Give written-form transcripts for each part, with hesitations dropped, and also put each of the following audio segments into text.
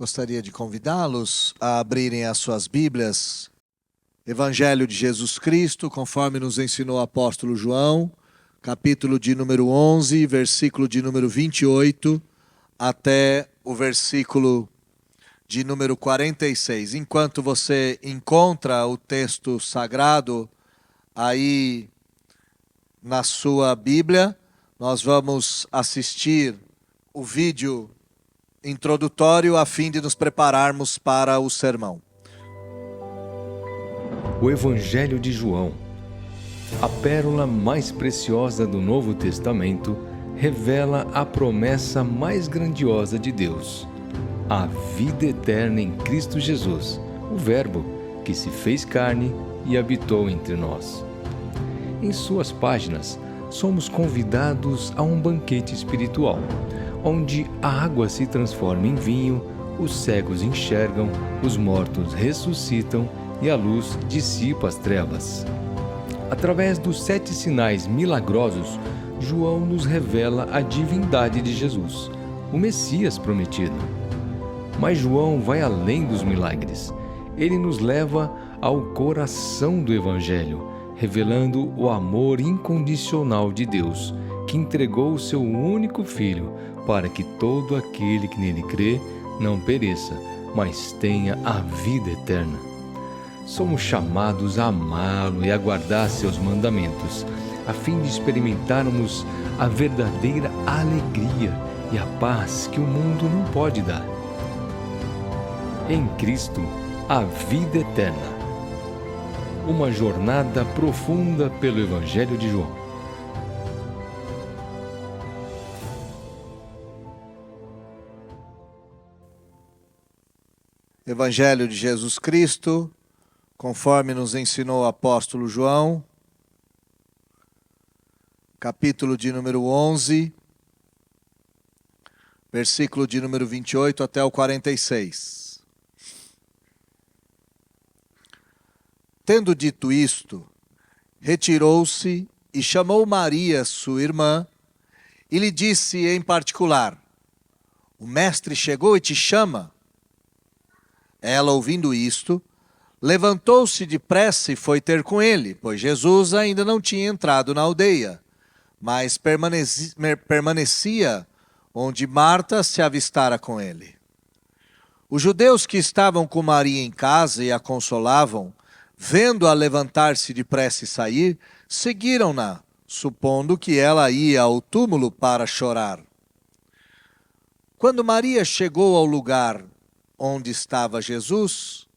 Gostaria de convidá-los a abrirem as suas Bíblias, Evangelho de Jesus Cristo, conforme nos ensinou o apóstolo João, capítulo de número 11, versículo de número 28, até o versículo de número 46. Enquanto você encontra o texto sagrado aí na sua Bíblia, nós vamos assistir o vídeo introdutório a fim de nos prepararmos para o sermão. O Evangelho de João, a pérola mais preciosa do Novo Testamento, revela a promessa mais grandiosa de Deus, a vida eterna em Cristo Jesus, o Verbo que se fez carne e habitou entre nós. Em suas páginas, somos convidados a um banquete espiritual, onde a água se transforma em vinho, os cegos enxergam, os mortos ressuscitam e a luz dissipa as trevas. Através dos 7 sinais milagrosos, João nos revela a divindade de Jesus, o Messias prometido. Mas João vai além dos milagres. Ele nos leva ao coração do Evangelho, revelando o amor incondicional de Deus, que entregou o seu único Filho para que todo aquele que nele crê não pereça, mas tenha a vida eterna. Somos chamados a amá-lo e a guardar seus mandamentos, a fim de experimentarmos a verdadeira alegria e a paz que o mundo não pode dar. Em Cristo, a vida eterna. Uma jornada profunda pelo Evangelho de João. Evangelho de Jesus Cristo, conforme nos ensinou o apóstolo João, capítulo de número 11, versículo de número 28 até o 46. Tendo dito isto, retirou-se e chamou Maria, sua irmã, e lhe disse em particular: o mestre chegou e te chama. Ela, ouvindo isto, levantou-se depressa e foi ter com ele, pois Jesus ainda não tinha entrado na aldeia, mas permanecia onde Marta se avistara com ele. Os judeus que estavam com Maria em casa e a consolavam, vendo-a levantar-se depressa e sair, seguiram-na, supondo que ela ia ao túmulo para chorar. Quando Maria chegou ao lugar onde estava Jesus,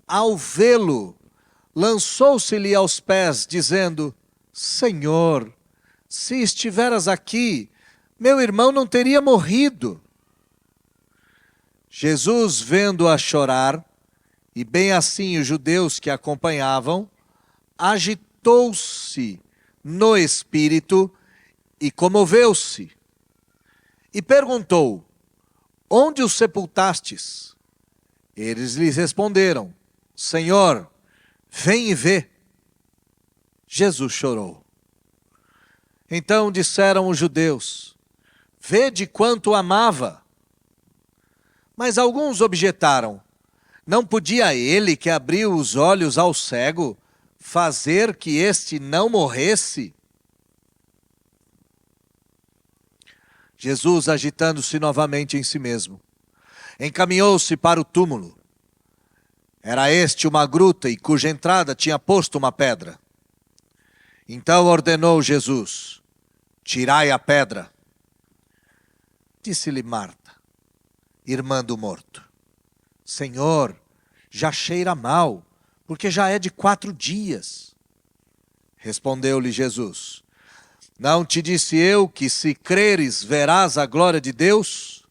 ao vê-lo, lançou-se-lhe aos pés, dizendo: Senhor, se estiveras aqui, meu irmão não teria morrido. Jesus, vendo-a chorar, e bem assim os judeus que a acompanhavam, agitou-se no espírito e comoveu-se. E perguntou: onde o sepultastes? Eles lhes responderam: Senhor, vem e vê. Jesus chorou. Então disseram os judeus: vede quanto o amava. Mas alguns objetaram: não podia ele, que abriu os olhos ao cego, fazer que este não morresse? Jesus, agitando-se novamente em si mesmo, encaminhou-se para o túmulo. Era este uma gruta, e cuja entrada tinha posto uma pedra. Então ordenou Jesus: tirai a pedra. Disse-lhe Marta, irmã do morto: Senhor, já cheira mal, porque já é de 4 dias. Respondeu-lhe Jesus: não te disse eu que, se creres, verás a glória de Deus?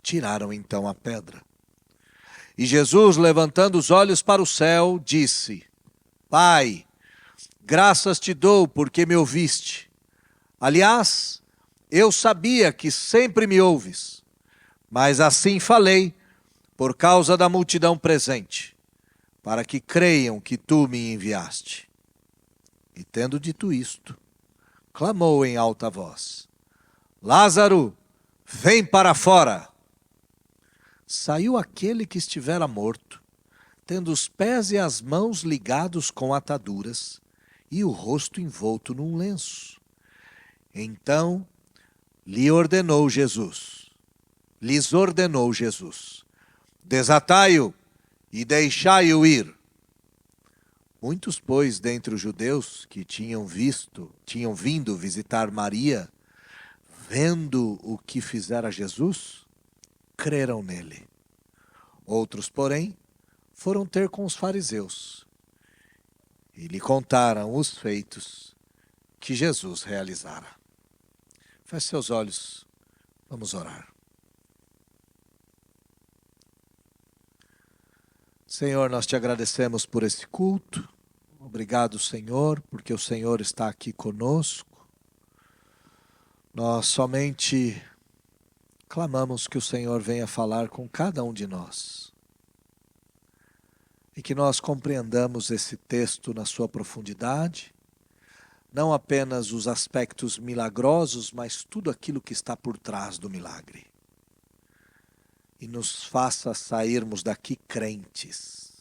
Tiraram então a pedra. E Jesus, levantando os olhos para o céu, disse: Pai, graças te dou porque me ouviste. Aliás, eu sabia que sempre me ouves, mas assim falei por causa da multidão presente, para que creiam que tu me enviaste. E tendo dito isto, clamou em alta voz: Lázaro, vem para fora. saiu aquele que estivera morto, tendo os pés e as mãos ligados com ataduras e o rosto envolto num lenço. Então lhes ordenou Jesus: desatai-o e deixai-o ir. Muitos, pois, dentre os judeus que tinham vindo visitar Maria, vendo o que fizera Jesus, creram nele. Outros, porém, foram ter com os fariseus e lhe contaram os feitos que Jesus realizara. Feche seus olhos, vamos orar. Senhor, nós te agradecemos por esse culto. Obrigado, Senhor, porque o Senhor está aqui conosco. Nós somente clamamos que o Senhor venha falar com cada um de nós. E que nós compreendamos esse texto na sua profundidade, não apenas os aspectos milagrosos, mas tudo aquilo que está por trás do milagre. E nos faça sairmos daqui crentes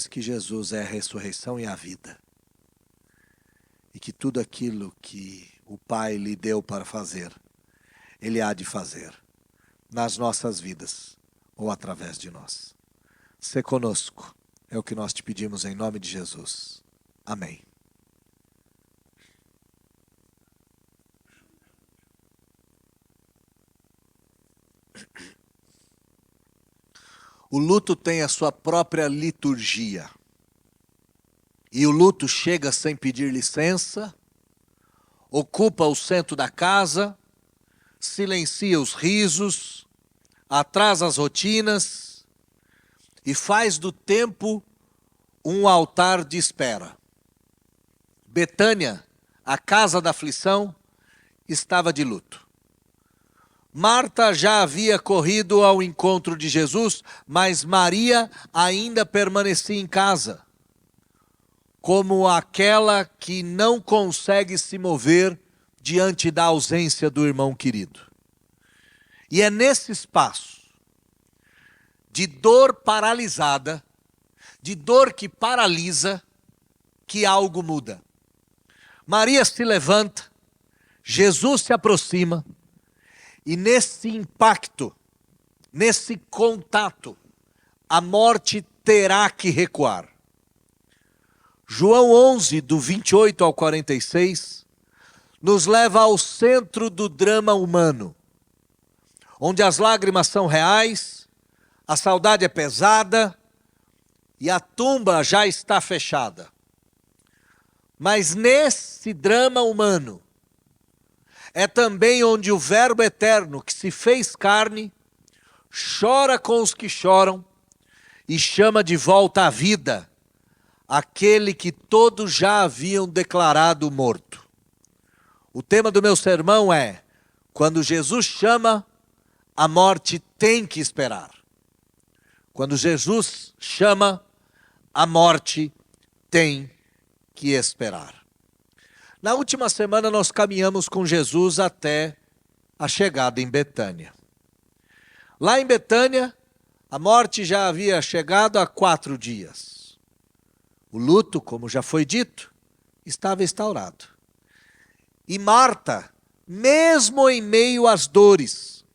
que Jesus é a ressurreição e a vida. E que tudo aquilo que o Pai lhe deu para fazer, Ele há de fazer nas nossas vidas ou através de nós. Sê conosco, é o que nós te pedimos em nome de Jesus. Amém. O luto tem a sua própria liturgia. E o luto chega sem pedir licença, ocupa o centro da casa, silencia os risos, atrasa as rotinas e faz do tempo um altar de espera. Betânia, a casa da aflição, estava de luto. Marta já havia corrido ao encontro de Jesus, mas Maria ainda permanecia em casa, como aquela que não consegue se mover diante da ausência do irmão querido. E é nesse espaço de dor paralisada, de dor que paralisa, que algo muda. Maria se levanta, Jesus se aproxima, e nesse impacto, nesse contato, a morte terá que recuar. João 11, do 28 ao 46, nos leva ao centro do drama humano, onde as lágrimas são reais, a saudade é pesada e a tumba já está fechada. Mas nesse drama humano, é também onde o Verbo eterno, que se fez carne, chora com os que choram e chama de volta à vida aquele que todos já haviam declarado morto. O tema do meu sermão é: quando Jesus chama, a morte tem que esperar. Quando Jesus chama, a morte tem que esperar. Na última semana nós caminhamos com Jesus até a chegada em Betânia. Lá em Betânia, a morte já havia chegado há 4 dias. O luto, como já foi dito, estava instaurado. E Marta, mesmo em meio às dores,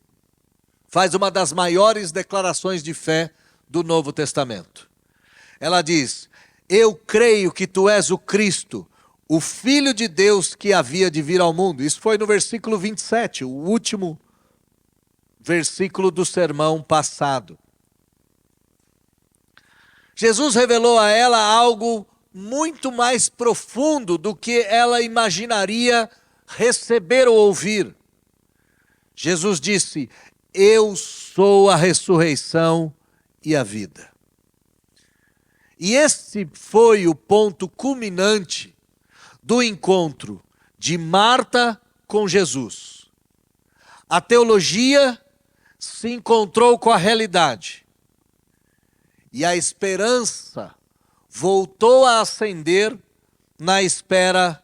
faz uma das maiores declarações de fé do Novo Testamento. Ela diz: eu creio que tu és o Cristo, o Filho de Deus que havia de vir ao mundo. Isso foi no versículo 27, o último versículo do sermão passado. Jesus revelou a ela algo muito mais profundo do que ela imaginaria receber ou ouvir. Jesus disse: eu sou a ressurreição e a vida. E esse foi o ponto culminante do encontro de Marta com Jesus. A teologia se encontrou com a realidade. E a esperança voltou a acender na espera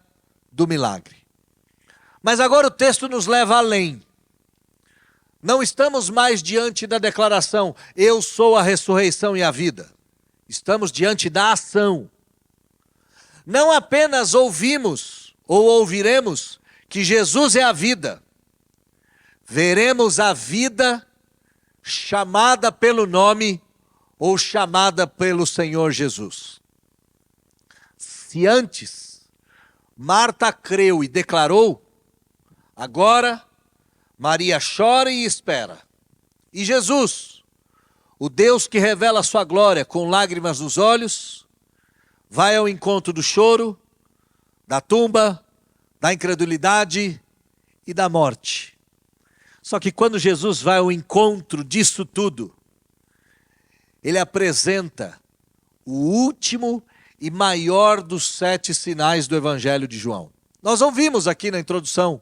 do milagre. Mas agora o texto nos leva além. Não estamos mais diante da declaração, eu sou a ressurreição e a vida. Estamos diante da ação. Não apenas ouvimos ou ouviremos que Jesus é a vida. Veremos a vida chamada pelo nome ou chamada pelo Senhor Jesus. Se antes Marta creu e declarou, agora Maria chora e espera. E Jesus, o Deus que revela a sua glória com lágrimas nos olhos, vai ao encontro do choro, da tumba, da incredulidade e da morte. Só que quando Jesus vai ao encontro disso tudo, ele apresenta o último e maior dos 7 sinais do Evangelho de João. Nós ouvimos aqui na introdução,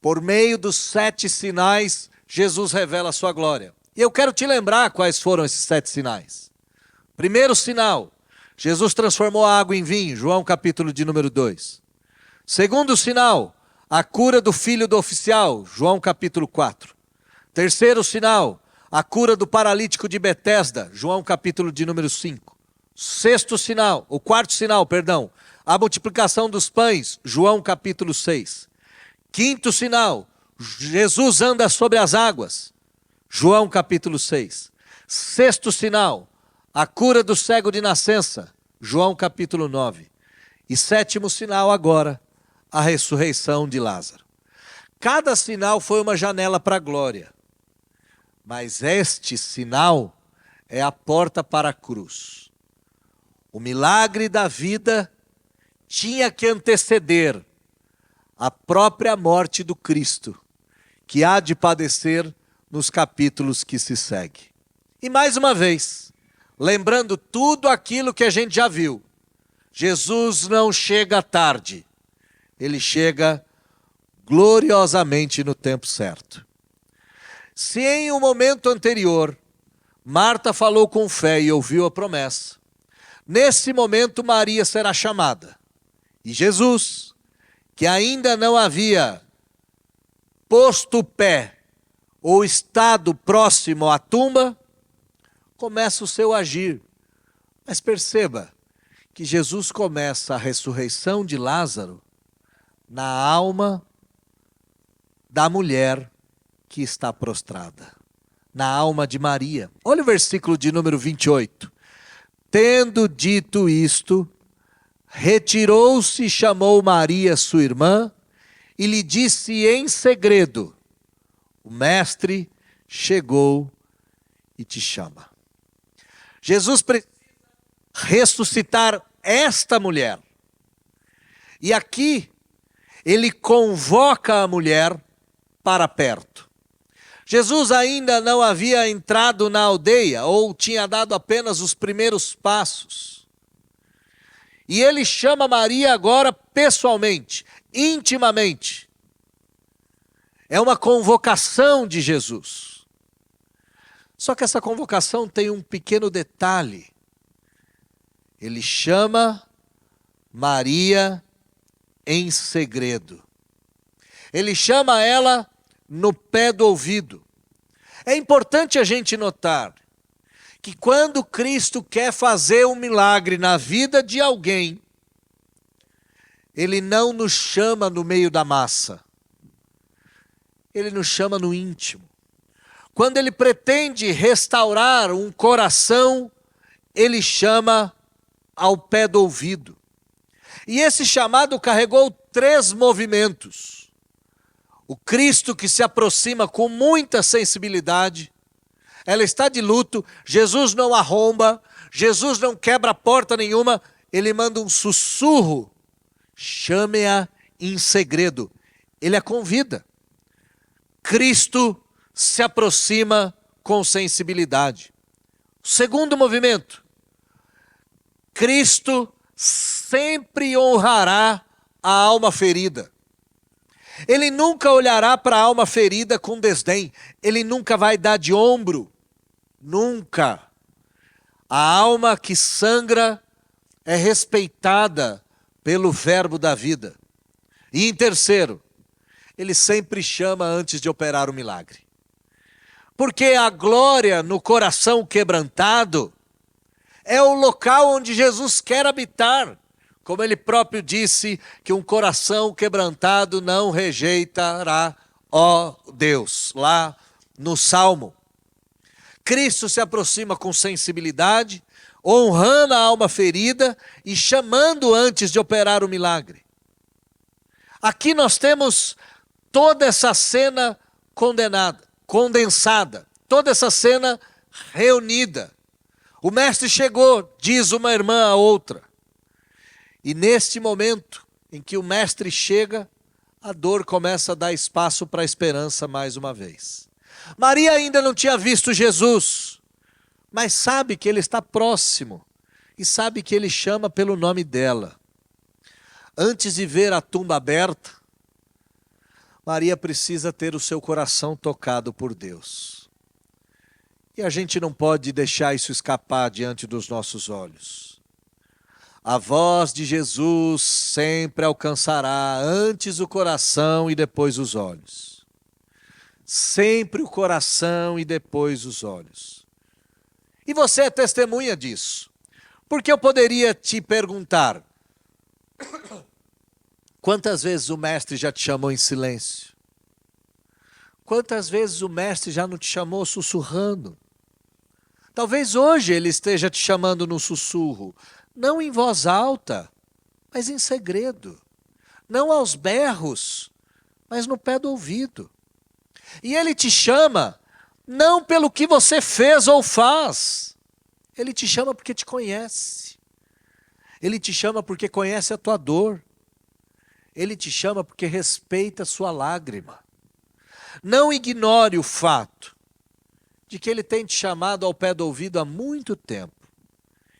por meio dos 7 sinais, Jesus revela a sua glória. E eu quero te lembrar quais foram esses 7 sinais. Primeiro sinal, Jesus transformou a água em vinho, João capítulo de número 2. Segundo sinal, a cura do filho do oficial, João capítulo 4. Terceiro sinal, a cura do paralítico de Betesda, João capítulo de número 5. Quarto sinal, a multiplicação dos pães, João capítulo 6. Quinto sinal, Jesus anda sobre as águas, João capítulo 6. Sexto sinal, a cura do cego de nascença, João capítulo 9. E sétimo sinal agora, a ressurreição de Lázaro. Cada sinal foi uma janela para a glória. Mas este sinal é a porta para a cruz. O milagre da vida tinha que anteceder a própria morte do Cristo, que há de padecer nos capítulos que se seguem. E mais uma vez, lembrando tudo aquilo que a gente já viu, Jesus não chega tarde, ele chega gloriosamente no tempo certo. Se em um momento anterior, Marta falou com fé e ouviu a promessa, nesse momento Maria será chamada. E Jesus, que ainda não havia posto o pé ou estado próximo à tumba, começa o seu agir. Mas perceba que Jesus começa a ressurreição de Lázaro na alma da mulher que está prostrada, na alma de Maria. Olha o versículo de número 28. Tendo dito isto, retirou-se e chamou Maria, sua irmã, e lhe disse em segredo, o mestre chegou e te chama. Jesus precisa ressuscitar esta mulher. E aqui, ele convoca a mulher para perto. Jesus ainda não havia entrado na aldeia, ou tinha dado apenas os primeiros passos. E ele chama Maria agora pessoalmente, intimamente. É uma convocação de Jesus. Só que essa convocação tem um pequeno detalhe. Ele chama Maria em segredo. Ele chama ela no pé do ouvido. É importante a gente notar que quando Cristo quer fazer um milagre na vida de alguém, ele não nos chama no meio da massa. Ele nos chama no íntimo. Quando ele pretende restaurar um coração, ele chama ao pé do ouvido. E esse chamado carregou 3 movimentos. O Cristo que se aproxima com muita sensibilidade. Ela está de luto, Jesus não arromba, Jesus não quebra porta nenhuma, ele manda um sussurro, chame-a em segredo, ele a convida. Cristo se aproxima com sensibilidade. Segundo movimento, Cristo sempre honrará a alma ferida. Ele nunca olhará para a alma ferida com desdém, ele nunca vai dar de ombro. Nunca. A alma que sangra é respeitada pelo verbo da vida. E em terceiro, ele sempre chama antes de operar o milagre. Porque a glória no coração quebrantado é o local onde Jesus quer habitar. Como ele próprio disse, que um coração quebrantado não rejeitará, ó Deus, lá no Salmo. Cristo se aproxima com sensibilidade, honrando a alma ferida e chamando antes de operar o milagre. Aqui nós temos toda essa cena condensada, toda essa cena reunida. O mestre chegou, diz uma irmã a outra. E neste momento em que o mestre chega, a dor começa a dar espaço para a esperança mais uma vez. Maria ainda não tinha visto Jesus, mas sabe que ele está próximo e sabe que ele chama pelo nome dela. Antes de ver a tumba aberta, Maria precisa ter o seu coração tocado por Deus. E a gente não pode deixar isso escapar diante dos nossos olhos. A voz de Jesus sempre alcançará antes o coração e depois os olhos. Sempre o coração e depois os olhos. E você é testemunha disso. Porque eu poderia te perguntar, quantas vezes o mestre já te chamou em silêncio? Quantas vezes o mestre já não te chamou sussurrando? Talvez hoje ele esteja te chamando no sussurro, não em voz alta, mas em segredo. Não aos berros, mas no pé do ouvido. E ele te chama não pelo que você fez ou faz. Ele te chama porque te conhece. Ele te chama porque conhece a tua dor. Ele te chama porque respeita a sua lágrima. Não ignore o fato de que ele tem te chamado ao pé do ouvido há muito tempo.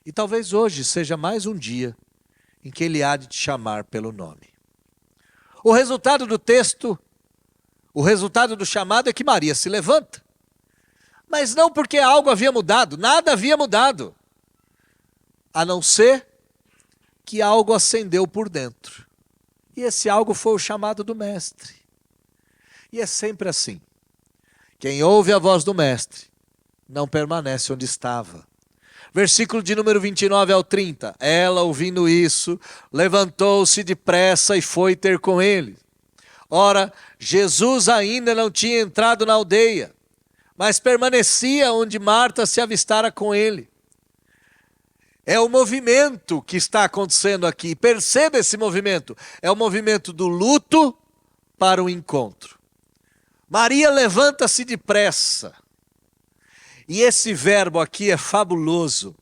E talvez hoje seja mais um dia em que ele há de te chamar pelo nome. O resultado do texto, o resultado do chamado é que Maria se levanta. Mas não porque algo havia mudado, nada havia mudado. A não ser que algo acendeu por dentro. E esse algo foi o chamado do mestre. E é sempre assim. Quem ouve a voz do mestre não permanece onde estava. Versículo de número 29 ao 30. Ela, ouvindo isso, levantou-se depressa e foi ter com ele. Ora, Jesus ainda não tinha entrado na aldeia, mas permanecia onde Marta se avistara com ele. É o movimento que está acontecendo aqui. Perceba esse movimento. É o movimento do luto para o encontro. Maria levanta-se depressa. E esse verbo aqui é fabuloso,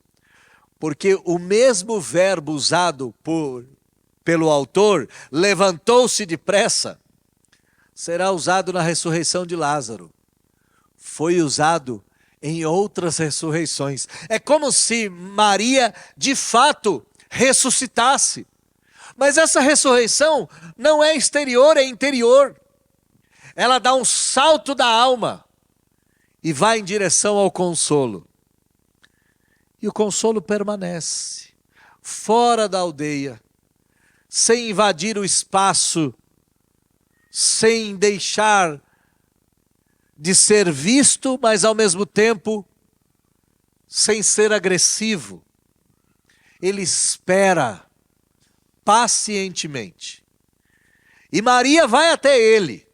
porque o mesmo verbo usado pelo autor, levantou-se depressa, será usado na ressurreição de Lázaro. Foi usado em outras ressurreições. É como se Maria, de fato, ressuscitasse. Mas essa ressurreição não é exterior, é interior. Ela dá um salto da alma e vai em direção ao consolo. E o consolo permanece fora da aldeia, sem invadir o espaço, sem deixar de ser visto, mas ao mesmo tempo sem ser agressivo. Ele espera pacientemente. E Maria vai até ele.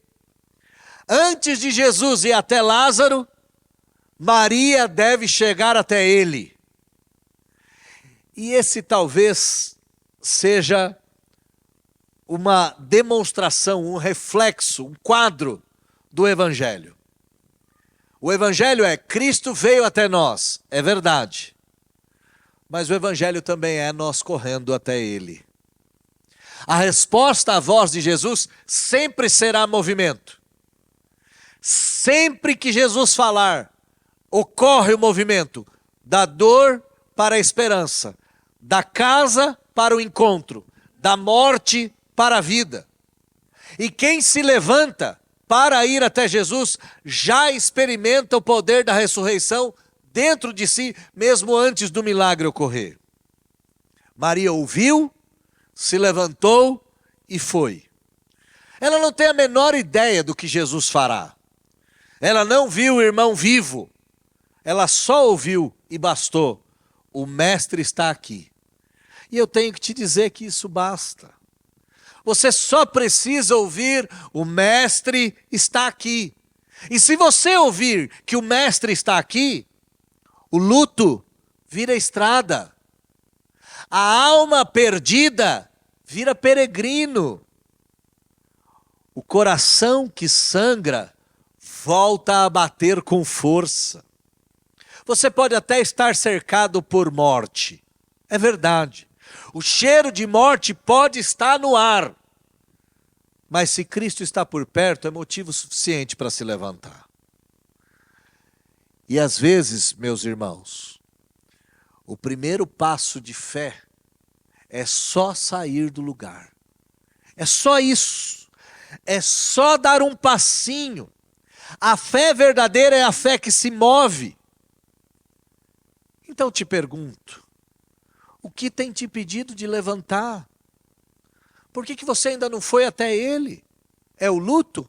Antes de Jesus ir até Lázaro, Maria deve chegar até ele. E esse talvez seja uma demonstração, um reflexo, um quadro do Evangelho. O Evangelho é Cristo veio até nós, é verdade. Mas o Evangelho também é nós correndo até ele. A resposta à voz de Jesus sempre será movimento. Sempre que Jesus falar, ocorre o movimento da dor para a esperança, da casa para o encontro, da morte para a vida. E quem se levanta para ir até Jesus já experimenta o poder da ressurreição dentro de si, mesmo antes do milagre ocorrer. Maria ouviu, se levantou e foi. Ela não tem a menor ideia do que Jesus fará. Ela não viu o irmão vivo. Ela só ouviu e bastou. O mestre está aqui. E eu tenho que te dizer que isso basta. Você só precisa ouvir: o mestre está aqui. E se você ouvir que o mestre está aqui, o luto vira estrada. A alma perdida vira peregrino. O coração que sangra volta a bater com força. Você pode até estar cercado por morte. É verdade. O cheiro de morte pode estar no ar. Mas se Cristo está por perto, é motivo suficiente para se levantar. E às vezes, meus irmãos, o primeiro passo de fé é só sair do lugar. É só isso. É só dar um passinho. A fé verdadeira é a fé que se move. Então te pergunto, o que tem te impedido de levantar? Por que você ainda não foi até Ele? É o luto?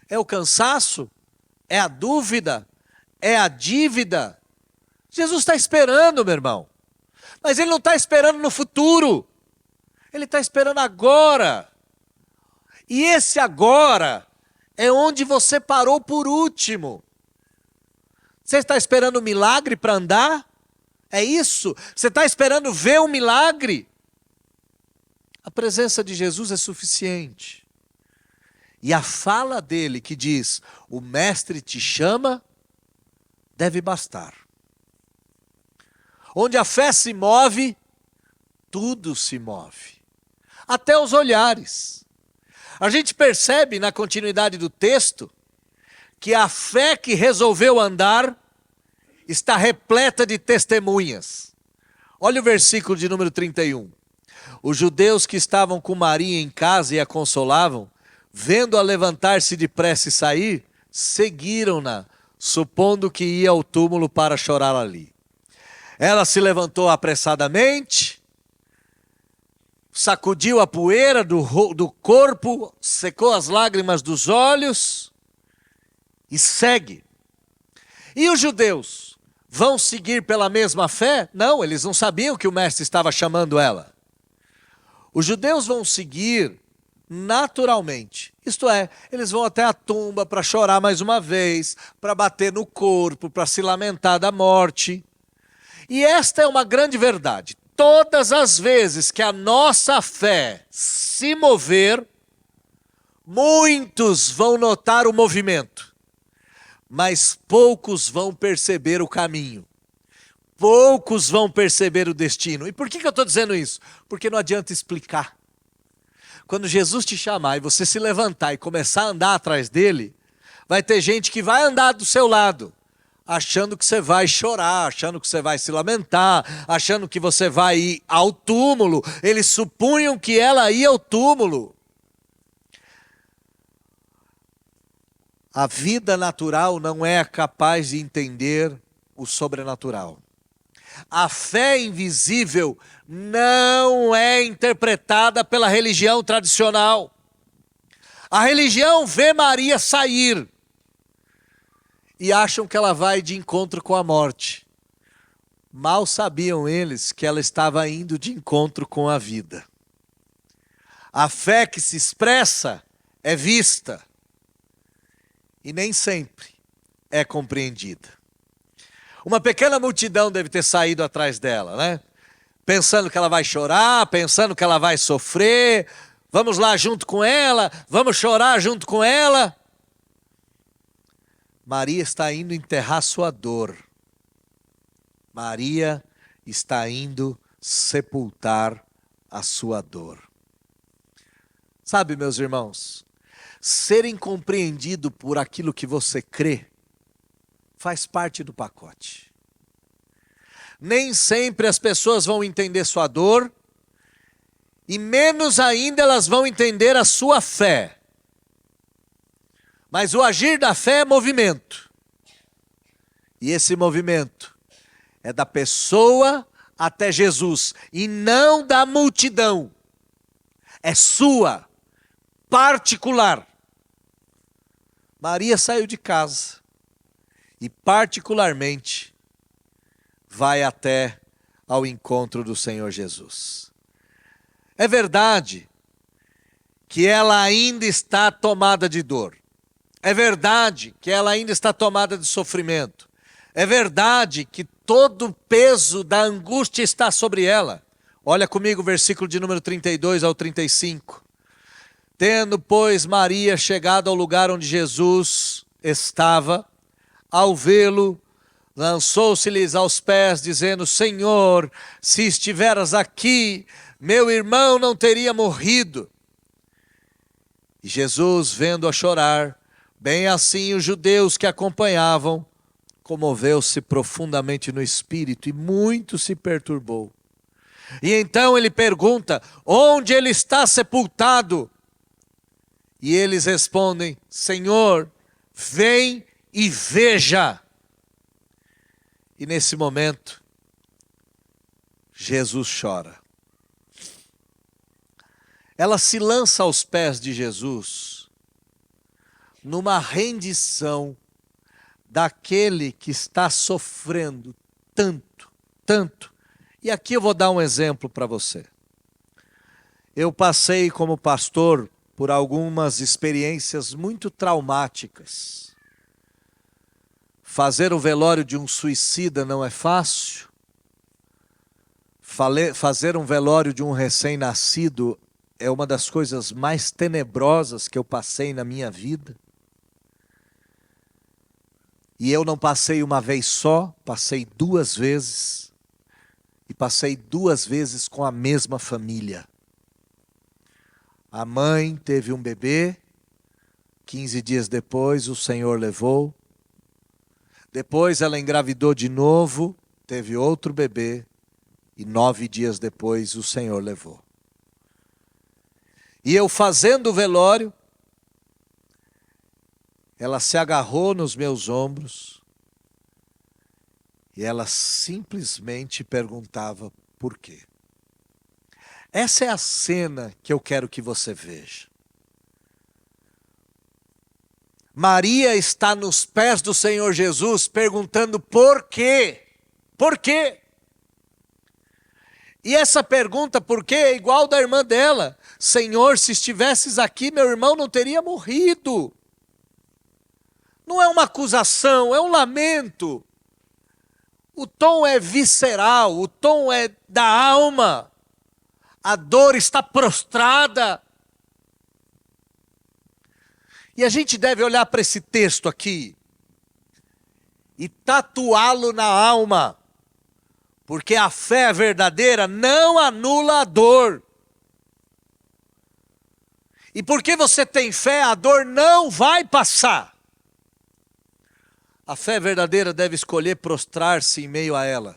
É o cansaço? É a dúvida? É a dívida? Jesus está esperando, meu irmão. Mas Ele não está esperando no futuro. Ele está esperando agora. E esse agora é onde você parou por último. Você está esperando um milagre para andar? É isso? Você está esperando ver um milagre? A presença de Jesus é suficiente. E a fala dele que diz: o mestre te chama, deve bastar. Onde a fé se move, tudo se move. Até os olhares. A gente percebe na continuidade do texto que a fé que resolveu andar está repleta de testemunhas. Olha o versículo de número 31. Os judeus que estavam com Maria em casa e a consolavam, vendo-a levantar-se depressa e sair, seguiram-na, supondo que ia ao túmulo para chorar ali. Ela se levantou apressadamente, sacudiu a poeira do corpo, secou as lágrimas dos olhos e segue. E os judeus vão seguir pela mesma fé? Não, eles não sabiam que o mestre estava chamando ela. Os judeus vão seguir naturalmente. Isto é, eles vão até a tumba para chorar mais uma vez, para bater no corpo, para se lamentar da morte. E esta é uma grande verdade. Todas as vezes que a nossa fé se mover, muitos vão notar o movimento, mas poucos vão perceber o caminho. Poucos vão perceber o destino. E por que eu estou dizendo isso? Porque não adianta explicar. Quando Jesus te chamar e você se levantar e começar a andar atrás dele, vai ter gente que vai andar do seu lado, achando que você vai chorar, achando que você vai se lamentar, achando que você vai ir ao túmulo. Eles supunham que ela ia ao túmulo. A vida natural não é capaz de entender o sobrenatural. A fé invisível não é interpretada pela religião tradicional. A religião vê Maria sair e acham que ela vai de encontro com a morte. Mal sabiam eles que ela estava indo de encontro com a vida. A fé que se expressa é vista e nem sempre é compreendida. Uma pequena multidão deve ter saído atrás dela, né? Pensando que ela vai chorar, pensando que ela vai sofrer. Vamos lá junto com ela, vamos chorar junto com ela. Maria está indo enterrar sua dor. Maria está indo sepultar a sua dor. Sabe, meus irmãos, ser incompreendido por aquilo que você crê faz parte do pacote. Nem sempre as pessoas vão entender sua dor, e menos ainda elas vão entender a sua fé. Mas o agir da fé é movimento. E esse movimento é da pessoa até Jesus, e não da multidão. É sua, particular. Maria saiu de casa e particularmente vai até ao encontro do Senhor Jesus. É verdade que ela ainda está tomada de dor. É verdade que ela ainda está tomada de sofrimento. É verdade que todo o peso da angústia está sobre ela. Olha comigo o versículo de número 32 ao 35. Tendo, pois, Maria chegado ao lugar onde Jesus estava, ao vê-lo, lançou-se-lhes aos pés, dizendo: Senhor, se estiveras aqui, meu irmão não teria morrido. E Jesus, vendo-a chorar, bem assim os judeus que acompanhavam, comoveu-se profundamente no espírito e muito se perturbou. E então ele pergunta: onde ele está sepultado? E eles respondem: Senhor, vem e veja. E nesse momento, Jesus chora. Ela se lança aos pés de Jesus, numa rendição daquele que está sofrendo tanto, tanto. E aqui eu vou dar um exemplo para você. Eu passei como pastor por algumas experiências muito traumáticas. Fazer o velório de um suicida não é fácil. Fazer um velório de um recém-nascido é uma das coisas mais tenebrosas que eu passei na minha vida. E eu não passei uma vez só, passei 2 vezes. E passei 2 vezes com a mesma família. A mãe teve um bebê, 15 dias depois o Senhor levou. Depois ela engravidou de novo, teve outro bebê, e 9 dias depois o Senhor levou. E eu fazendo o velório, ela se agarrou nos meus ombros e ela simplesmente perguntava por quê. Essa é a cena que eu quero que você veja. Maria está nos pés do Senhor Jesus perguntando por quê? Por quê? E essa pergunta por quê é igual da irmã dela. Senhor, se estivesses aqui, meu irmão não teria morrido. Não é uma acusação, é um lamento. O tom é visceral, o tom é da alma. A dor está prostrada. E a gente deve olhar para esse texto aqui e tatuá-lo na alma. Porque a fé verdadeira não anula a dor. E porque você tem fé, a dor não vai passar. A fé verdadeira deve escolher prostrar-se em meio a ela.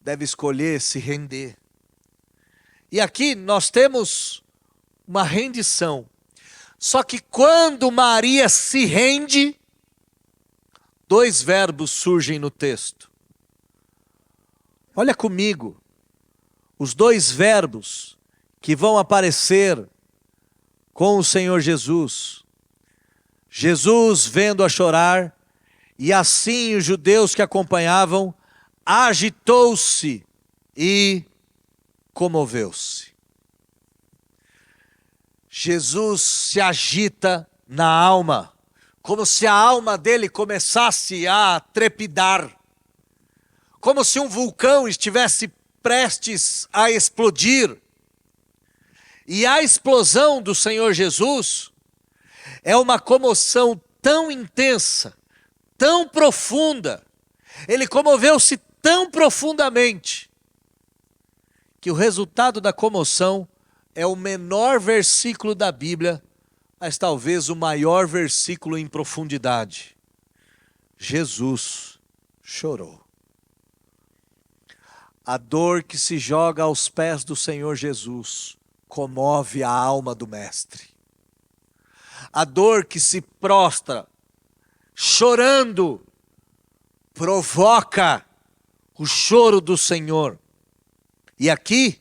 Deve escolher se render. E aqui nós temos uma rendição. Só que quando Maria se rende, 2 verbos surgem no texto. Olha comigo, os 2 verbos que vão aparecer com o Senhor Jesus. Jesus vendo-a chorar, e assim os judeus que acompanhavam, agitou-se e comoveu-se. Jesus se agita na alma, como se a alma dele começasse a trepidar. Como se um vulcão estivesse prestes a explodir. E a explosão do Senhor Jesus é uma comoção tão intensa, tão profunda. Ele comoveu-se tão profundamente, que o resultado da comoção é o menor versículo da Bíblia, mas talvez o maior versículo em profundidade. Jesus chorou. A dor que se joga aos pés do Senhor Jesus comove a alma do Mestre. A dor que se prostra, chorando, provoca o choro do Senhor. E aqui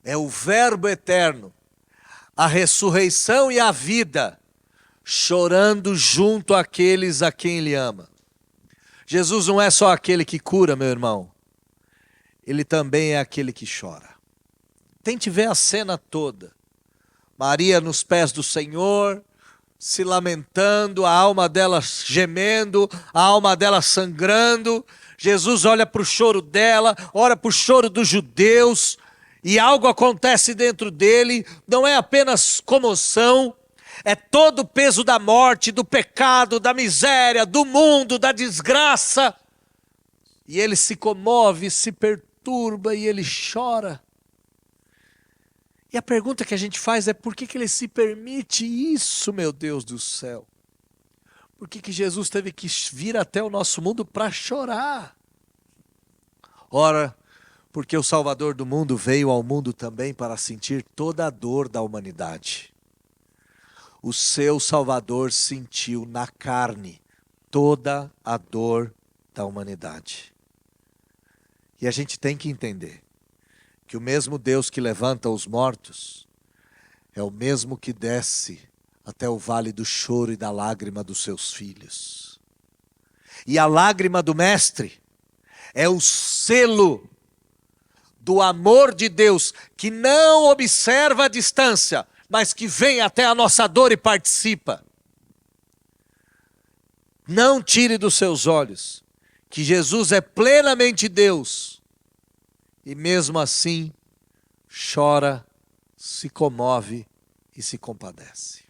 é o Verbo eterno, a ressurreição e a vida, chorando junto àqueles a quem Ele ama. Jesus não é só aquele que cura, meu irmão. Ele também é aquele que chora. Tente ver a cena toda. Maria nos pés do Senhor, se lamentando, a alma dela gemendo, a alma dela sangrando. Jesus olha para o choro dela, olha para o choro dos judeus, e algo acontece dentro dele. Não é apenas comoção, é todo o peso da morte, do pecado, da miséria, do mundo, da desgraça. E ele se comove, se perturba e ele chora. E a pergunta que a gente faz é: por que ele se permite isso, meu Deus do céu? Por que Jesus teve que vir até o nosso mundo para chorar? Ora, porque o Salvador do mundo veio ao mundo também para sentir toda a dor da humanidade. O seu Salvador sentiu na carne toda a dor da humanidade. E a gente tem que entender que o mesmo Deus que levanta os mortos é o mesmo que desce até o vale do choro e da lágrima dos seus filhos. E a lágrima do Mestre é o selo do amor de Deus, que não observa a distância, mas que vem até a nossa dor e participa. Não tire dos seus olhos que Jesus é plenamente Deus, e mesmo assim chora, se comove e se compadece.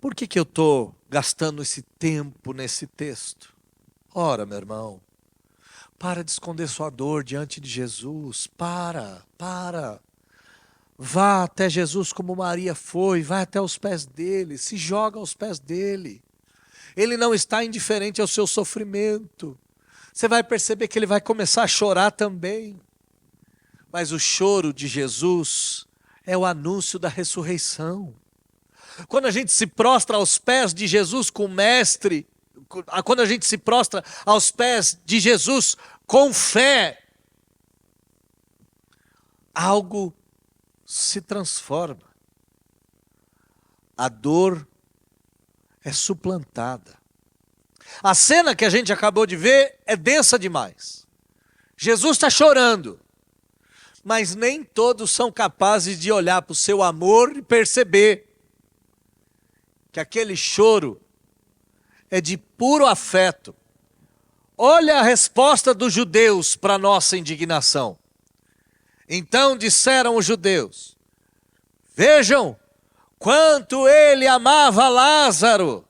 Por que eu estou gastando esse tempo nesse texto? Ora, meu irmão, para de esconder sua dor diante de Jesus. Para. Vá até Jesus como Maria foi, vai até os pés dele, se joga aos pés dele. Ele não está indiferente ao seu sofrimento. Você vai perceber que ele vai começar a chorar também. Mas o choro de Jesus é o anúncio da ressurreição. Quando a gente se prostra aos pés de Jesus com o Mestre, quando a gente se prostra aos pés de Jesus com fé, algo se transforma. A dor é suplantada. A cena que a gente acabou de ver é densa demais. Jesus está chorando, mas nem todos são capazes de olhar para o seu amor e perceber que aquele choro é de puro afeto. Olha a resposta dos judeus para a nossa indignação. Então disseram os judeus: vejam quanto ele amava Lázaro.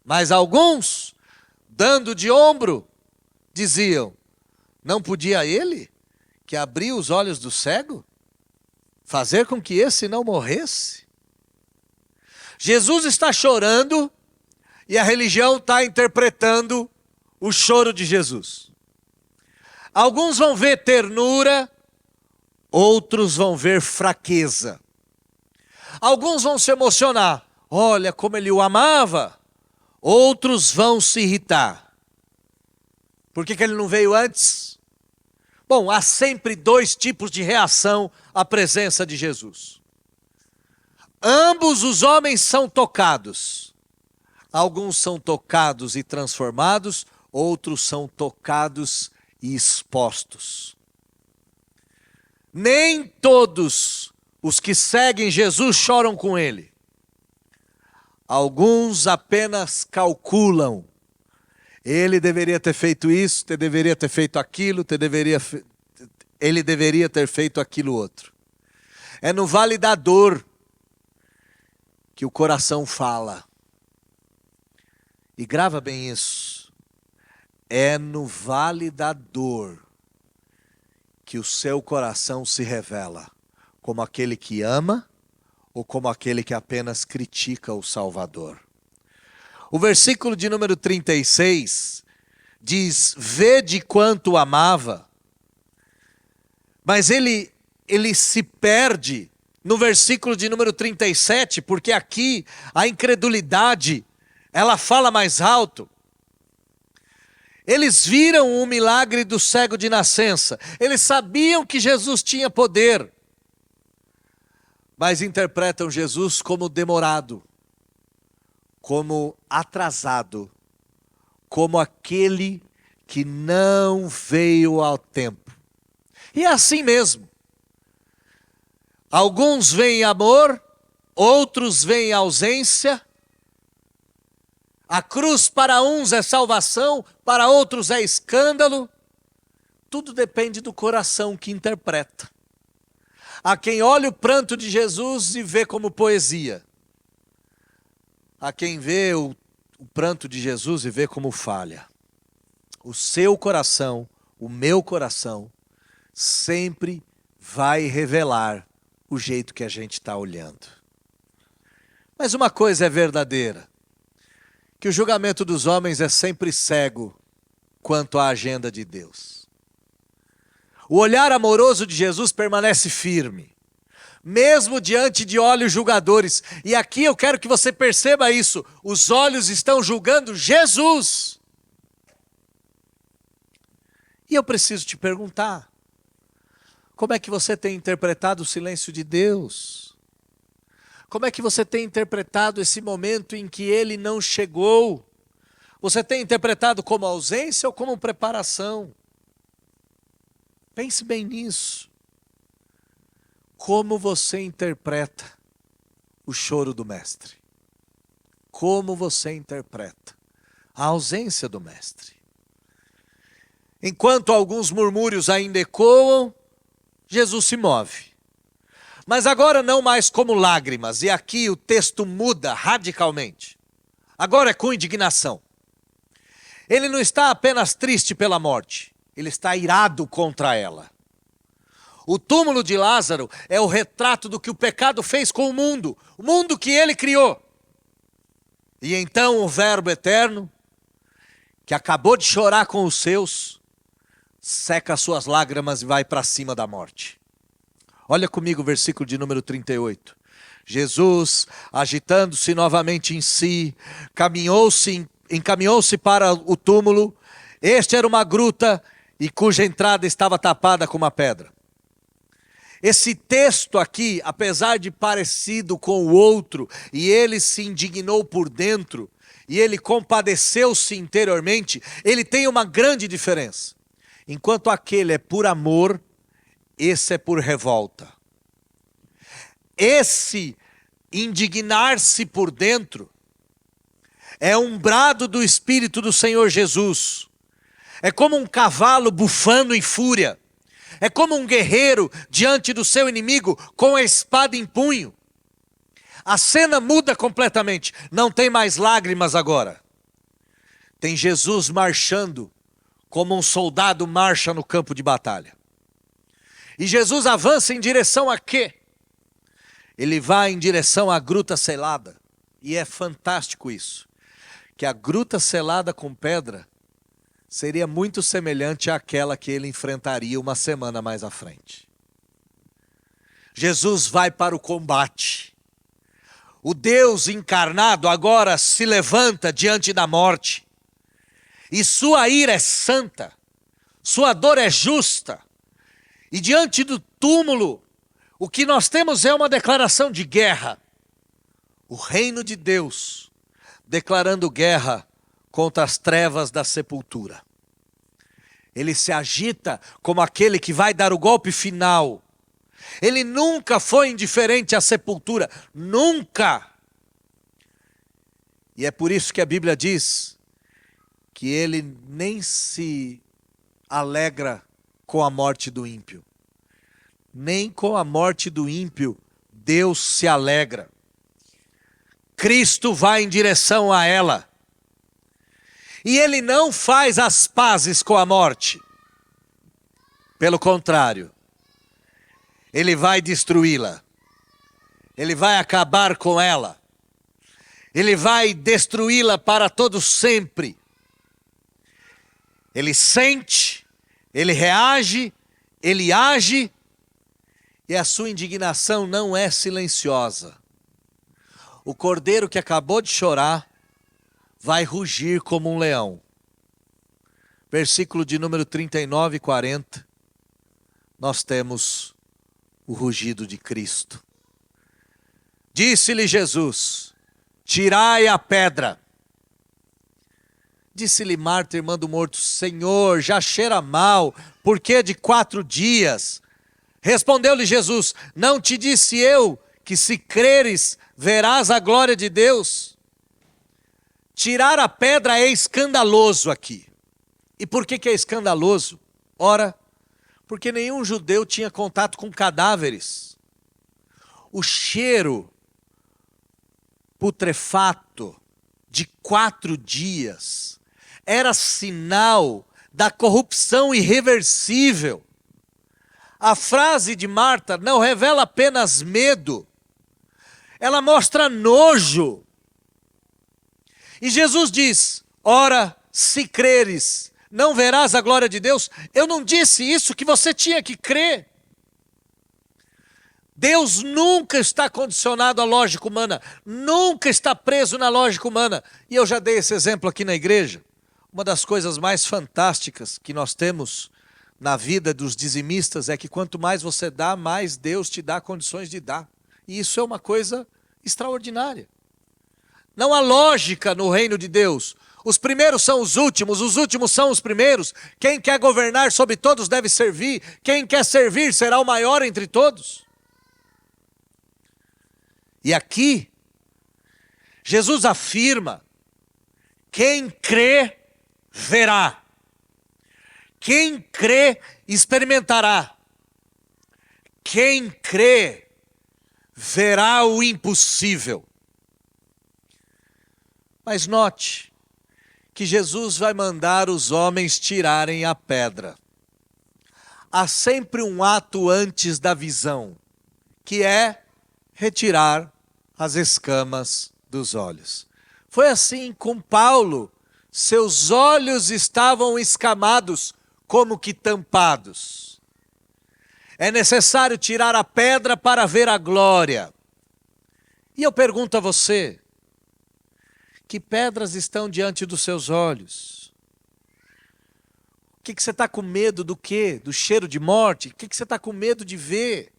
Mas alguns, dando de ombro, diziam: não podia ele, que abriu os olhos do cego, fazer com que esse não morresse? Jesus está chorando e a religião está interpretando o choro de Jesus. Alguns vão ver ternura, outros vão ver fraqueza. Alguns vão se emocionar: olha como ele o amava. Outros vão se irritar. Por que ele não veio antes? Bom, há sempre dois tipos de reação à presença de Jesus. Ambos os homens são tocados. Alguns são tocados e transformados, outros são tocados e expostos. Nem todos os que seguem Jesus choram com ele. Alguns apenas calculam. Ele deveria ter feito isso, ele deveria ter feito aquilo, ele deveria ter feito aquilo outro. É no vale da dor que o coração fala. E grava bem isso. É no vale da dor que o seu coração se revela, como aquele que ama ou como aquele que apenas critica o Salvador. O versículo de número 36 diz: vede quanto amava. Mas ele se perde no versículo de número 37, porque aqui a incredulidade, ela fala mais alto. Eles viram o milagre do cego de nascença, eles sabiam que Jesus tinha poder, mas interpretam Jesus como demorado. como atrasado, como aquele que não veio ao tempo. E é assim mesmo. Alguns veem amor, outros veem ausência. A cruz para uns é salvação, para outros é escândalo. Tudo depende do coração que interpreta. Há quem olha o pranto de Jesus e vê como poesia. Há quem vê o pranto de Jesus e vê como falha. O seu coração, o meu coração, sempre vai revelar o jeito que a gente está olhando. Mas uma coisa é verdadeira, que o julgamento dos homens é sempre cego quanto à agenda de Deus. O olhar amoroso de Jesus permanece firme, mesmo diante de olhos julgadores. E aqui eu quero que você perceba isso. Os olhos estão julgando Jesus. E eu preciso te perguntar, como é que você tem interpretado o silêncio de Deus? Como é que você tem interpretado esse momento em que Ele não chegou? Você tem interpretado como ausência ou como preparação? Pense bem nisso. Como você interpreta o choro do mestre? Como você interpreta a ausência do mestre? Enquanto alguns murmúrios ainda ecoam, Jesus se move. Mas agora não mais como lágrimas, e aqui o texto muda radicalmente. Agora é com indignação. Ele não está apenas triste pela morte, ele está irado contra ela. O túmulo de Lázaro é o retrato do que o pecado fez com o mundo que ele criou. E então o Verbo eterno, que acabou de chorar com os seus, seca as suas lágrimas e vai para cima da morte. Olha comigo o versículo de número 38. Jesus, agitando-se novamente em si, encaminhou-se para o túmulo. Este era uma gruta e cuja entrada estava tapada com uma pedra. Esse texto aqui, apesar de parecido com o outro, e ele se indignou por dentro, e ele compadeceu-se interiormente, ele tem uma grande diferença. Enquanto aquele é por amor, esse é por revolta. Esse indignar-se por dentro é um brado do Espírito do Senhor Jesus. É como um cavalo bufando em fúria. É como um guerreiro diante do seu inimigo com a espada em punho. A cena muda completamente. Não tem mais lágrimas agora. Tem Jesus marchando como um soldado marcha no campo de batalha. E Jesus avança em direção a quê? Ele vai em direção à gruta selada. E é fantástico isso. Que a gruta selada com pedra seria muito semelhante àquela que ele enfrentaria uma semana mais à frente. Jesus vai para o combate. O Deus encarnado agora se levanta diante da morte. E sua ira é santa. Sua dor é justa. E diante do túmulo, o que nós temos é uma declaração de guerra. O reino de Deus declarando guerra contra as trevas da sepultura. Ele se agita como aquele que vai dar o golpe final. Ele nunca foi indiferente à sepultura. Nunca! E é por isso que a Bíblia diz que ele nem se alegra com a morte do ímpio. Nem com a morte do ímpio Deus se alegra. Cristo vai em direção a ela. E ele não faz as pazes com a morte. Pelo contrário, ele vai destruí-la. Ele vai acabar com ela. Ele vai destruí-la para todo sempre. Ele sente, ele reage, ele age, e a sua indignação não é silenciosa. O cordeiro que acabou de chorar vai rugir como um leão. Versículo de número 39 e 40, nós temos o rugido de Cristo. Disse-lhe Jesus: tirai a pedra. Disse-lhe Marta, irmã do morto: Senhor, já cheira mal, porque de 4 dias. Respondeu-lhe Jesus: não te disse eu que se creres, verás a glória de Deus? Tirar a pedra é escandaloso aqui. E por que é escandaloso? Ora, porque nenhum judeu tinha contato com cadáveres. O cheiro putrefato de 4 dias era sinal da corrupção irreversível. A frase de Marta não revela apenas medo, ela mostra nojo. E Jesus diz: ora, se creres, não verás a glória de Deus. Eu não disse isso que você tinha que crer. Deus nunca está condicionado à lógica humana, nunca está preso na lógica humana. E eu já dei esse exemplo aqui na igreja. Uma das coisas mais fantásticas que nós temos na vida dos dizimistas é que quanto mais você dá, mais Deus te dá condições de dar. E isso é uma coisa extraordinária. Não há lógica no reino de Deus. Os primeiros são os últimos são os primeiros. Quem quer governar sobre todos deve servir. Quem quer servir será o maior entre todos. E aqui, Jesus afirma: quem crê, verá. Quem crê, experimentará. Quem crê, verá o impossível. Mas note que Jesus vai mandar os homens tirarem a pedra. Há sempre um ato antes da visão, que é retirar as escamas dos olhos. Foi assim com Paulo. Seus olhos estavam escamados, como que tampados. É necessário tirar a pedra para ver a glória. E eu pergunto a você: que pedras estão diante dos seus olhos? O que você está com medo do quê? Do cheiro de morte? O que você está com medo de ver?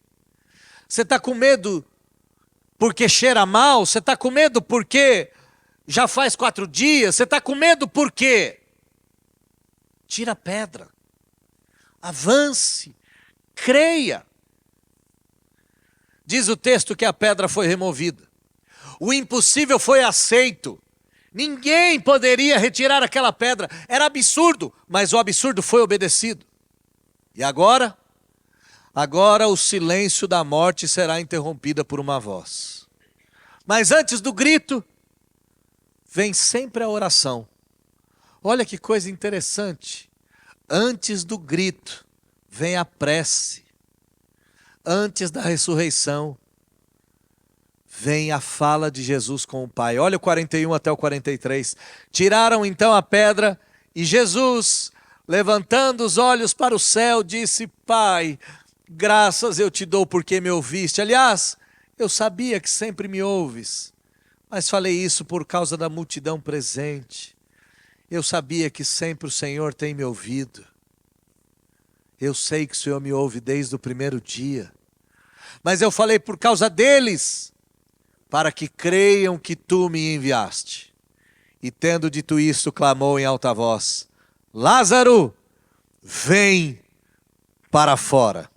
Você está com medo porque cheira mal? Você está com medo porque já faz 4 dias? Você está com medo por quê? Tira a pedra. Avance. Creia. Diz o texto que a pedra foi removida. O impossível foi aceito. Ninguém poderia retirar aquela pedra. Era absurdo, mas o absurdo foi obedecido. E agora? Agora o silêncio da morte será interrompida por uma voz. Mas antes do grito, vem sempre a oração. Olha que coisa interessante. Antes do grito, vem a prece. Antes da ressurreição, vem a fala de Jesus com o Pai. Olha o 41 até o 43. Tiraram então a pedra e Jesus, levantando os olhos para o céu, disse: Pai, graças eu te dou porque me ouviste. Aliás, eu sabia que sempre me ouves, mas falei isso por causa da multidão presente. Eu sabia que sempre o Senhor tem me ouvido. Eu sei que o Senhor me ouve desde o primeiro dia. Mas eu falei por causa deles, para que creiam que tu me enviaste. E tendo dito isto, clamou em alta voz: Lázaro, vem para fora.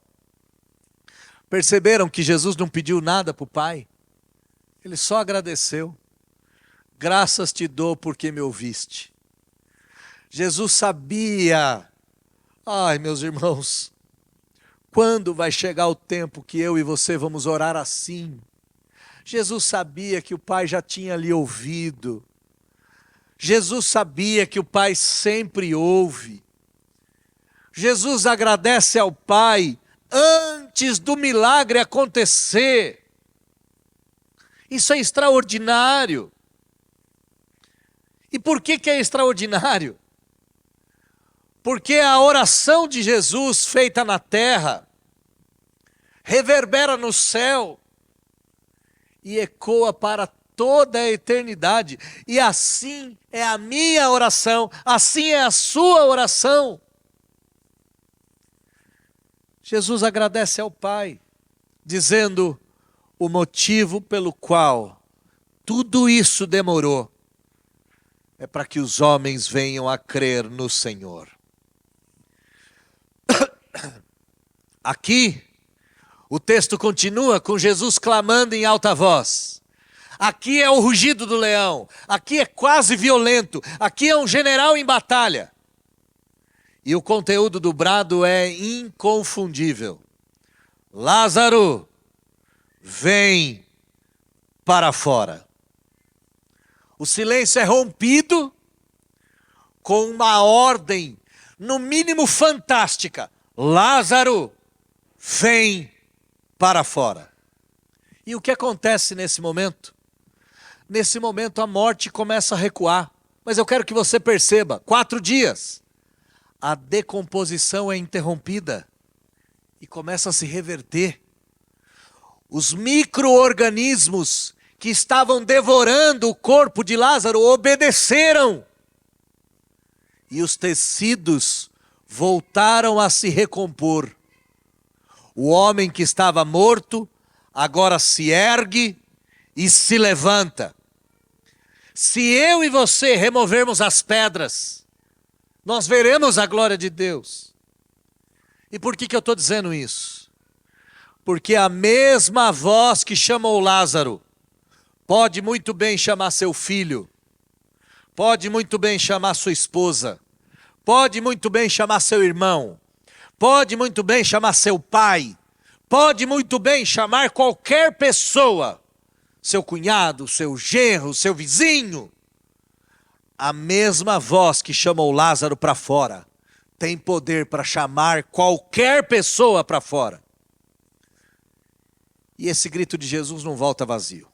Perceberam que Jesus não pediu nada para o Pai? Ele só agradeceu. Graças te dou porque me ouviste. Jesus sabia. Ai, meus irmãos, quando vai chegar o tempo que eu e você vamos orar assim? Jesus sabia que o Pai já tinha lhe ouvido. Jesus sabia que o Pai sempre ouve. Jesus agradece ao Pai antes do milagre acontecer. Isso é extraordinário. E por que é extraordinário? Porque a oração de Jesus feita na terra reverbera no céu e ecoa para toda a eternidade. E assim é a minha oração, assim é a sua oração. Jesus agradece ao Pai, dizendo o motivo pelo qual tudo isso demorou, é para que os homens venham a crer no Senhor. Aqui, o texto continua com Jesus clamando em alta voz. Aqui é o rugido do leão, aqui é quase violento, aqui é um general em batalha. E o conteúdo do brado é inconfundível. Lázaro, vem para fora. O silêncio é rompido com uma ordem, no mínimo fantástica. Lázaro, vem para fora. E o que acontece nesse momento? Nesse momento a morte começa a recuar. Mas eu quero que você perceba, 4 dias, a decomposição é interrompida e começa a se reverter. Os micro-organismos que estavam devorando o corpo de Lázaro obedeceram. E os tecidos voltaram a se recompor. O homem que estava morto agora se ergue e se levanta. Se eu e você removermos as pedras, nós veremos a glória de Deus. E por que eu estou dizendo isso? Porque a mesma voz que chamou Lázaro pode muito bem chamar seu filho, pode muito bem chamar sua esposa, pode muito bem chamar seu irmão, pode muito bem chamar seu pai, pode muito bem chamar qualquer pessoa, seu cunhado, seu genro, seu vizinho. A mesma voz que chamou Lázaro para fora tem poder para chamar qualquer pessoa para fora. E esse grito de Jesus não volta vazio.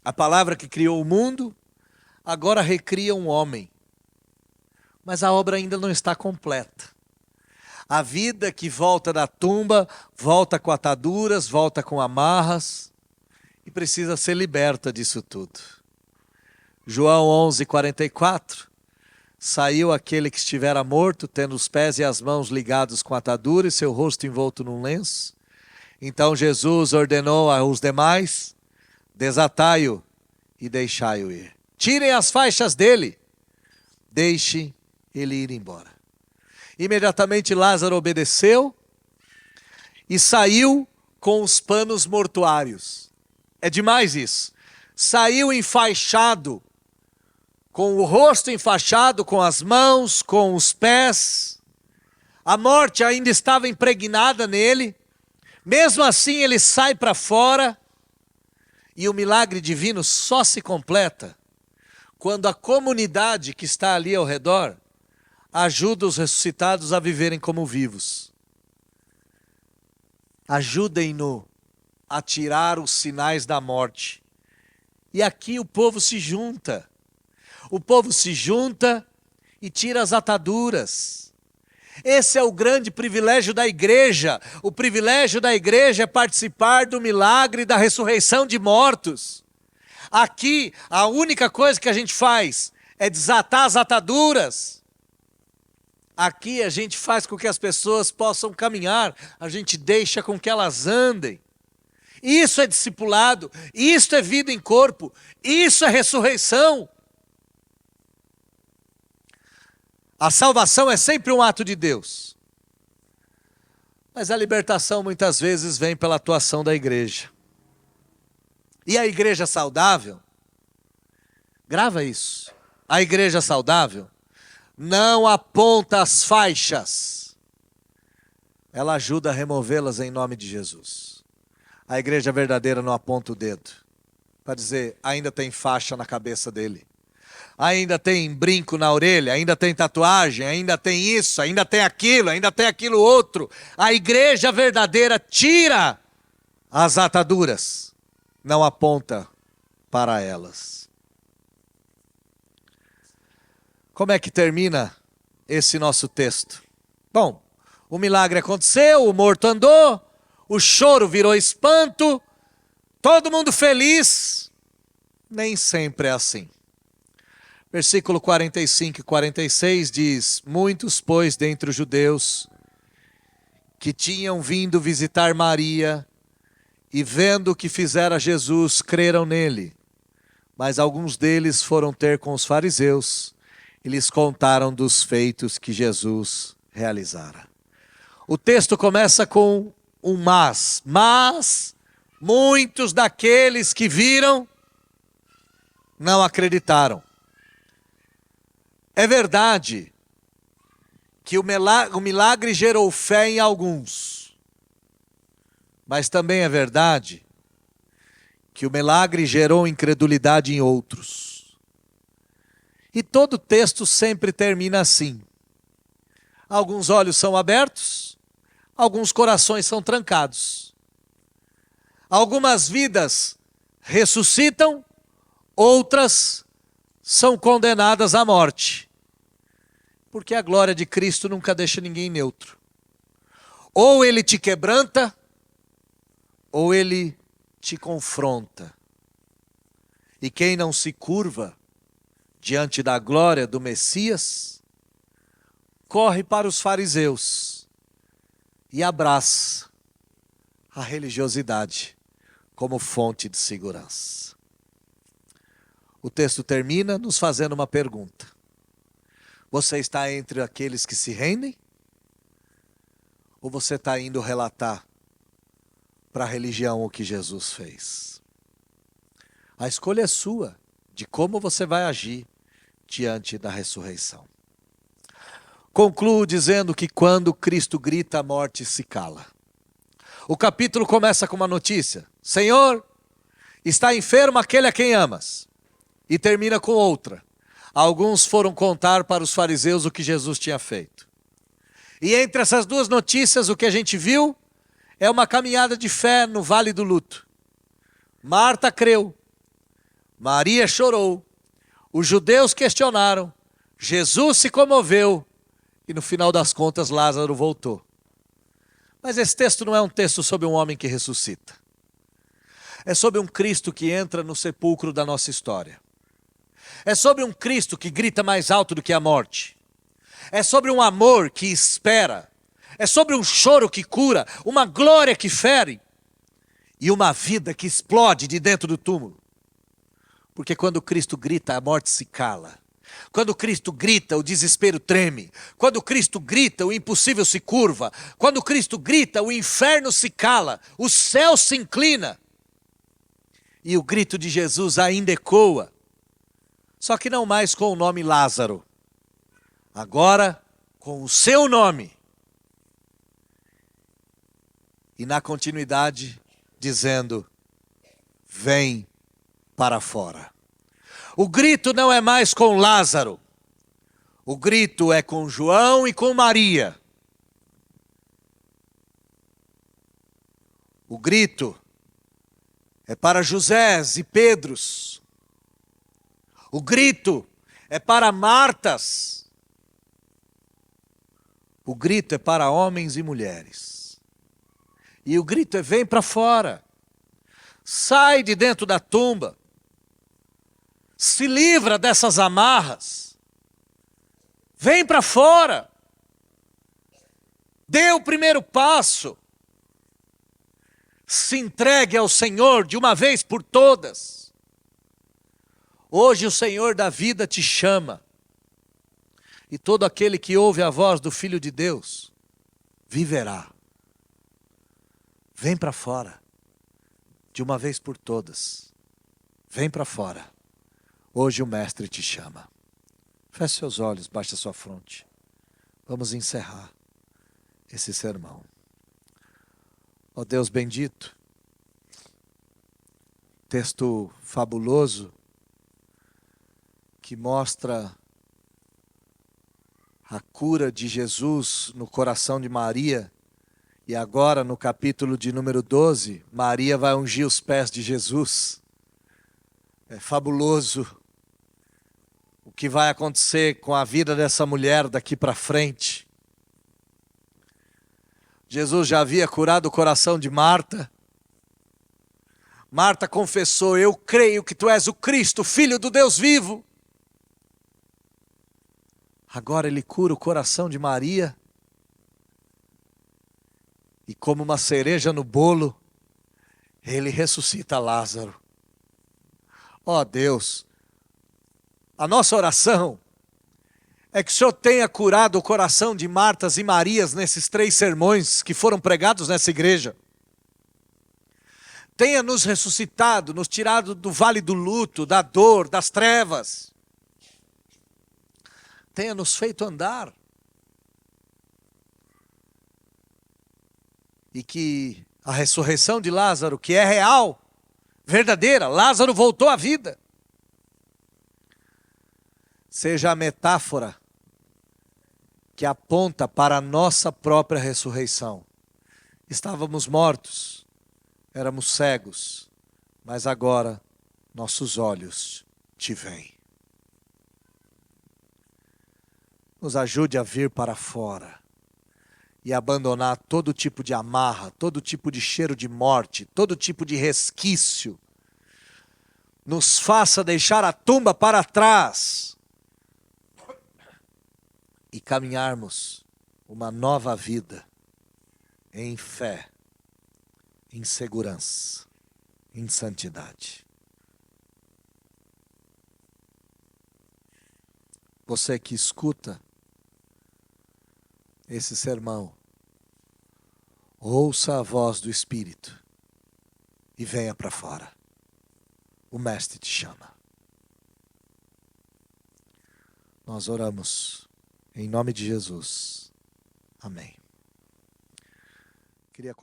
A palavra que criou o mundo, agora recria um homem. Mas a obra ainda não está completa. A vida que volta da tumba, volta com ataduras, volta com amarras, e precisa ser liberta disso tudo. João 11:44, saiu aquele que estivera morto, tendo os pés e as mãos ligados com atadura e seu rosto envolto num lenço. Então Jesus ordenou aos demais, desatai-o e deixai-o ir. Tirem as faixas dele, deixe ele ir embora. Imediatamente Lázaro obedeceu e saiu com os panos mortuários. É demais isso. Saiu enfaixado, com o rosto enfaixado, com as mãos, com os pés. A morte ainda estava impregnada nele. Mesmo assim ele sai para fora. E o milagre divino só se completa quando a comunidade que está ali ao redor ajuda os ressuscitados a viverem como vivos. Ajudem-no a tirar os sinais da morte. E aqui o povo se junta. O povo se junta e tira as ataduras. Esse é o grande privilégio da igreja. O privilégio da igreja é participar do milagre da ressurreição de mortos. Aqui, a única coisa que a gente faz é desatar as ataduras. Aqui a gente faz com que as pessoas possam caminhar, a gente deixa com que elas andem. Isso é discipulado, isso é vida em corpo, isso é ressurreição. A salvação é sempre um ato de Deus. Mas a libertação muitas vezes vem pela atuação da igreja. E a igreja saudável, grava isso, a igreja saudável não aponta as faixas, ela ajuda a removê-las em nome de Jesus. A igreja verdadeira não aponta o dedo para dizer, ainda tem faixa na cabeça dele, ainda tem brinco na orelha, ainda tem tatuagem, ainda tem isso, ainda tem aquilo outro. A igreja verdadeira tira as ataduras, não aponta para elas. Como é que termina esse nosso texto? Bom, o milagre aconteceu, o morto andou, o choro virou espanto, todo mundo feliz. Nem sempre é assim. Versículo 45 e 46 diz, muitos, pois, dentre os judeus, que tinham vindo visitar Maria, e vendo o que fizera Jesus, creram nele. Mas alguns deles foram ter com os fariseus e lhes contaram dos feitos que Jesus realizara. O texto começa com um mas muitos daqueles que viram não acreditaram. É verdade que o milagre gerou fé em alguns, mas também é verdade que o milagre gerou incredulidade em outros. E todo texto sempre termina assim. Alguns olhos são abertos, alguns corações são trancados. Algumas vidas ressuscitam, outras são condenadas à morte. Porque a glória de Cristo nunca deixa ninguém neutro. Ou ele te quebranta, ou ele te confronta. E quem não se curva diante da glória do Messias, corre para os fariseus e abraça a religiosidade como fonte de segurança. O texto termina nos fazendo uma pergunta. Você está entre aqueles que se rendem? Ou você está indo relatar para a religião o que Jesus fez? A escolha é sua, de como você vai agir diante da ressurreição. Concluo dizendo que quando Cristo grita, a morte se cala. O capítulo começa com uma notícia. Senhor, está enfermo aquele a quem amas. E termina com outra. Alguns foram contar para os fariseus o que Jesus tinha feito. E entre essas duas notícias, o que a gente viu é uma caminhada de fé no vale do luto. Marta creu. Maria chorou. Os judeus questionaram. Jesus se comoveu. E no final das contas, Lázaro voltou. Mas esse texto não é um texto sobre um homem que ressuscita. É sobre um Cristo que entra no sepulcro da nossa história. É sobre um Cristo que grita mais alto do que a morte. É sobre um amor que espera. É sobre um choro que cura, uma glória que fere e uma vida que explode de dentro do túmulo. Porque quando Cristo grita, a morte se cala. Quando Cristo grita, o desespero treme. Quando Cristo grita, o impossível se curva. Quando Cristo grita, o inferno se cala. O céu se inclina. E o grito de Jesus ainda ecoa. Só que não mais com o nome Lázaro. Agora com o seu nome. E na continuidade, dizendo, vem para fora. O grito não é mais com Lázaro. O grito é com João e com Maria. O grito é para Josés e Pedros. O grito é para Martas. O grito é para homens e mulheres. E o grito é: vem para fora. Sai de dentro da tumba. Se livra dessas amarras. Vem para fora. Dê o primeiro passo. Se entregue ao Senhor de uma vez por todas. Hoje o Senhor da vida te chama. E todo aquele que ouve a voz do Filho de Deus viverá. Vem para fora. De uma vez por todas. Vem para fora. Hoje o Mestre te chama. Feche seus olhos, baixe a sua fronte. Vamos encerrar esse sermão. Ó Deus bendito, texto fabuloso que mostra a cura de Jesus no coração de Maria. E agora no capítulo de número 12, Maria vai ungir os pés de Jesus. É fabuloso o que vai acontecer com a vida dessa mulher daqui para frente. Jesus já havia curado o coração de Marta. Marta confessou: eu creio que tu és o Cristo, Filho do Deus vivo. Agora ele cura o coração de Maria. E como uma cereja no bolo, ele ressuscita Lázaro. Ó Deus, a nossa oração é que o Senhor tenha curado o coração de Martas e Marias nesses 3 sermões que foram pregados nessa igreja. Tenha nos ressuscitado, nos tirado do vale do luto, da dor, das trevas. Tenha nos feito andar. E que a ressurreição de Lázaro, que é real, verdadeira, Lázaro voltou à vida, seja a metáfora que aponta para a nossa própria ressurreição. Estávamos mortos, éramos cegos, mas agora nossos olhos te veem. Nos ajude a vir para fora e abandonar todo tipo de amarra, todo tipo de cheiro de morte, todo tipo de resquício. Nos faça deixar a tumba para trás e caminharmos uma nova vida em fé, em segurança, em santidade. Você que escuta esse sermão, ouça a voz do Espírito e venha para fora. O Mestre te chama. Nós oramos em nome de Jesus. Amém. Queria